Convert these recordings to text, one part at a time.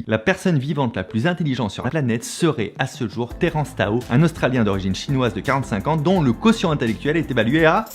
la personne vivante la plus intelligente sur la planète serait à ce jour Terence Tao, un Australien d'origine chinoise de 45 ans dont le quotient intellectuel est évalué à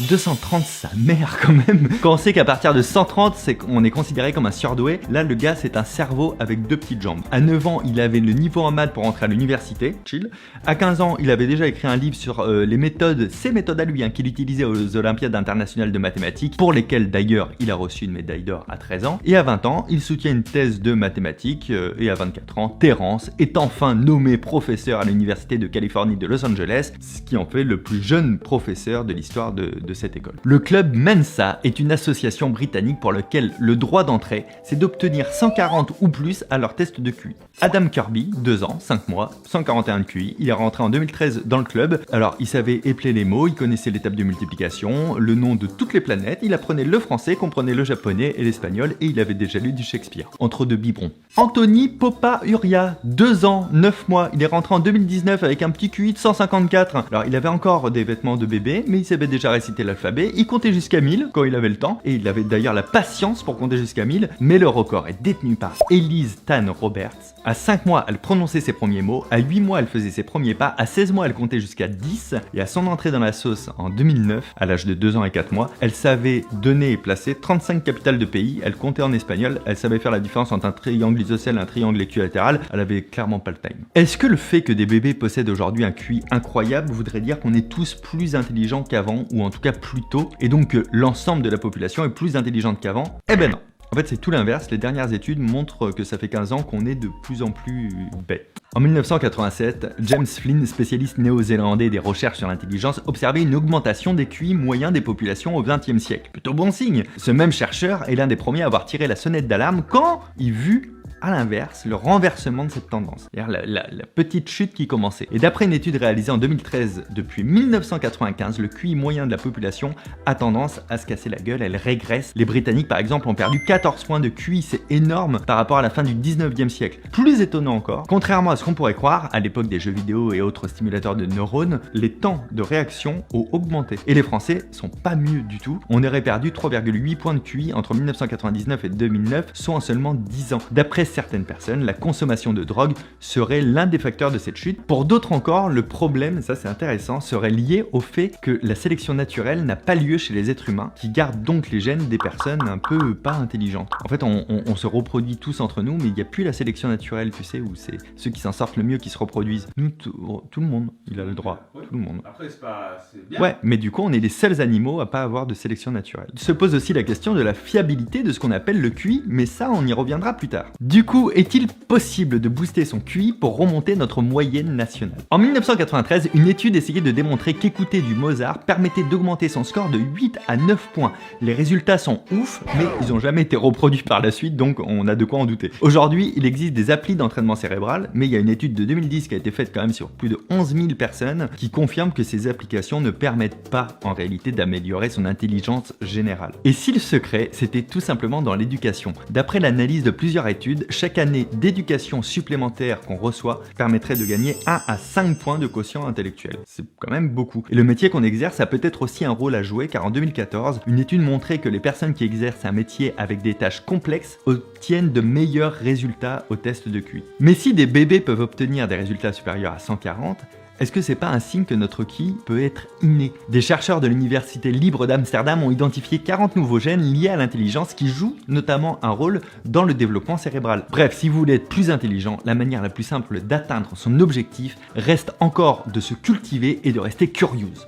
230, sa mère quand même. Quand on sait qu'à partir de 130, c'est qu'on est considéré comme un surdoué, là le gars c'est un cerveau avec 2 petites jambes. À 9 ans, il avait le niveau en maths pour entrer à l'université, chill. À 15 ans, il avait déjà écrit un livre sur les méthodes, ses méthodes à lui, qu'il utilisait aux Olympiades internationales de mathématiques, pour lesquelles d'ailleurs il a reçu une médaille d'or à 13 ans. Et à 20 ans, il soutient une thèse de mathématiques, et à 24 ans, Terence est enfin nommé professeur à l'université de Californie de Los Angeles, ce qui en fait le plus jeune professeur de l'histoire de cette école. Le club Mensa est une association britannique pour laquelle le droit d'entrée, c'est d'obtenir 140 ou plus à leur test de QI. Adam Kirby, 2 ans, 5 mois, 141 de QI, il est rentré en 2013 dans le club. Alors, il savait épeler les mots, il connaissait l'étape de multiplication, le nom de toutes les planètes, il apprenait le français, comprenait le japonais et l'espagnol, et il avait déjà lu du Shakespeare, entre deux biberons. Anthony Popa Uria, 2 ans, 9 mois, il est rentré en 2019 avec un petit QI de 154. Alors, il avait encore des vêtements de bébé, mais il savait déjà réciter l'alphabet, il comptait jusqu'à 1000 quand il avait le temps, et il avait d'ailleurs la patience pour compter jusqu'à 1000, mais le record est détenu par Elise Tan Roberts. À 5 mois, elle prononçait ses premiers mots, à 8 mois, elle faisait ses premiers pas, à 16 mois, elle comptait jusqu'à 10, et à son entrée dans la sauce en 2009, à l'âge de 2 ans et 4 mois, elle savait donner et placer 35 capitales de pays, elle comptait en espagnol, elle savait faire la différence entre un triangle isocèle et un triangle équilatéral, elle avait clairement pas le time. Est-ce que le fait que des bébés possèdent aujourd'hui un QI incroyable voudrait dire qu'on est tous plus intelligents qu'avant, ou en tout cas plus tôt, et donc que l'ensemble de la population est plus intelligente qu'avant? Eh ben non. En fait, c'est tout l'inverse. Les dernières études montrent que ça fait 15 ans qu'on est de plus en plus bête. En 1987, James Flynn, spécialiste néo-zélandais des recherches sur l'intelligence, observait une augmentation des QI moyens des populations au XXe siècle. Plutôt bon signe. Ce même chercheur est l'un des premiers à avoir tiré la sonnette d'alarme quand il vit à l'inverse, le renversement de cette tendance, c'est-à-dire la petite chute qui commençait. Et d'après une étude réalisée en 2013, depuis 1995, le QI moyen de la population a tendance à se casser la gueule, elle régresse. Les Britanniques, par exemple, ont perdu 14 points de QI, c'est énorme par rapport à la fin du 19e siècle. Plus étonnant encore, contrairement à ce qu'on pourrait croire, à l'époque des jeux vidéo et autres stimulateurs de neurones, les temps de réaction ont augmenté. Et les Français sont pas mieux du tout. On aurait perdu 3,8 points de QI entre 1999 et 2009, soit en seulement 10 ans. D'après certaines personnes, la consommation de drogue serait l'un des facteurs de cette chute. Pour d'autres encore, le problème, ça c'est intéressant, serait lié au fait que la sélection naturelle n'a pas lieu chez les êtres humains, qui gardent donc les gènes des personnes un peu pas intelligentes. En fait, on se reproduit tous entre nous, mais il n'y a plus la sélection naturelle, tu sais, où c'est ceux qui s'en sortent le mieux qui se reproduisent. Nous, tout le monde, il a le droit, tout le monde. Après, c'est bien. Ouais, mais du coup, on est les seuls animaux à pas avoir de sélection naturelle. Se pose aussi la question de la fiabilité de ce qu'on appelle le QI, mais ça, on y reviendra plus tard. Du coup, est-il possible de booster son QI pour remonter notre moyenne nationale? En 1993, une étude essayait de démontrer qu'écouter du Mozart permettait d'augmenter son score de 8 à 9 points. Les résultats sont ouf, mais ils n'ont jamais été reproduits par la suite, donc on a de quoi en douter. Aujourd'hui, il existe des applis d'entraînement cérébral, mais il y a une étude de 2010 qui a été faite quand même sur plus de 11 000 personnes qui confirme que ces applications ne permettent pas en réalité d'améliorer son intelligence générale. Et si le secret, c'était tout simplement dans l'éducation. D'après l'analyse de plusieurs études, chaque année d'éducation supplémentaire qu'on reçoit permettrait de gagner 1 à 5 points de quotient intellectuel. C'est quand même beaucoup. Et le métier qu'on exerce a peut-être aussi un rôle à jouer, car en 2014, une étude montrait que les personnes qui exercent un métier avec des tâches complexes obtiennent de meilleurs résultats au test de QI. Mais si des bébés peuvent obtenir des résultats supérieurs à 140, est-ce que c'est pas un signe que notre QI peut être inné? Des chercheurs de l'Université libre d'Amsterdam ont identifié 40 nouveaux gènes liés à l'intelligence qui jouent notamment un rôle dans le développement cérébral. Bref, si vous voulez être plus intelligent, la manière la plus simple d'atteindre son objectif reste encore de se cultiver et de rester curieuse.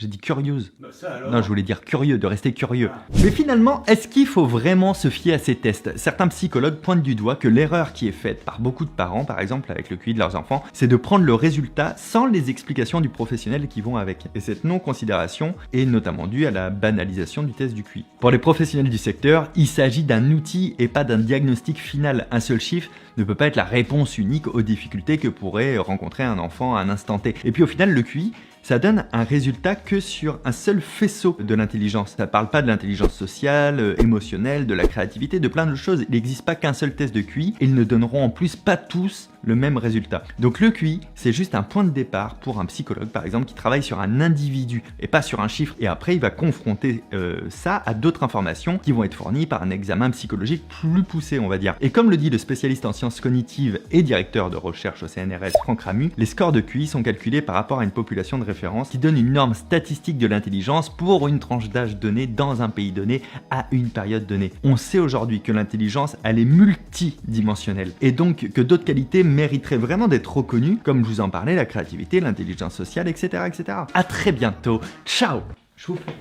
J'ai dit curieuse. Bah ça alors. Non, je voulais dire curieux, de rester curieux. Mais finalement, est-ce qu'il faut vraiment se fier à ces tests? Certains psychologues pointent du doigt que l'erreur qui est faite par beaucoup de parents, par exemple avec le QI de leurs enfants, c'est de prendre le résultat sans les explications du professionnel qui vont avec. Et cette non-considération est notamment due à la banalisation du test du QI. Pour les professionnels du secteur, il s'agit d'un outil et pas d'un diagnostic final. Un seul chiffre ne peut pas être la réponse unique aux difficultés que pourrait rencontrer un enfant à un instant T. Et puis au final, le QI, ça donne un résultat que sur un seul faisceau de l'intelligence. Ça parle pas de l'intelligence sociale, émotionnelle, de la créativité, de plein de choses. Il n'existe pas qu'un seul test de QI et ils ne donneront en plus pas tous le même résultat. Donc le QI, c'est juste un point de départ pour un psychologue, par exemple, qui travaille sur un individu et pas sur un chiffre. Et après, il va confronter ça à d'autres informations qui vont être fournies par un examen psychologique plus poussé, on va dire. Et comme le dit le spécialiste en sciences cognitives et directeur de recherche au CNRS, Franck Ramu, les scores de QI sont calculés par rapport à une population de référence qui donne une norme statistique de l'intelligence pour une tranche d'âge donnée dans un pays donné à une période donnée. On sait aujourd'hui que l'intelligence, elle est multidimensionnelle et donc que d'autres qualités mériteraient vraiment d'être reconnues, comme je vous en parlais, la créativité, l'intelligence sociale, etc., etc. À très bientôt. Ciao. Je vous fais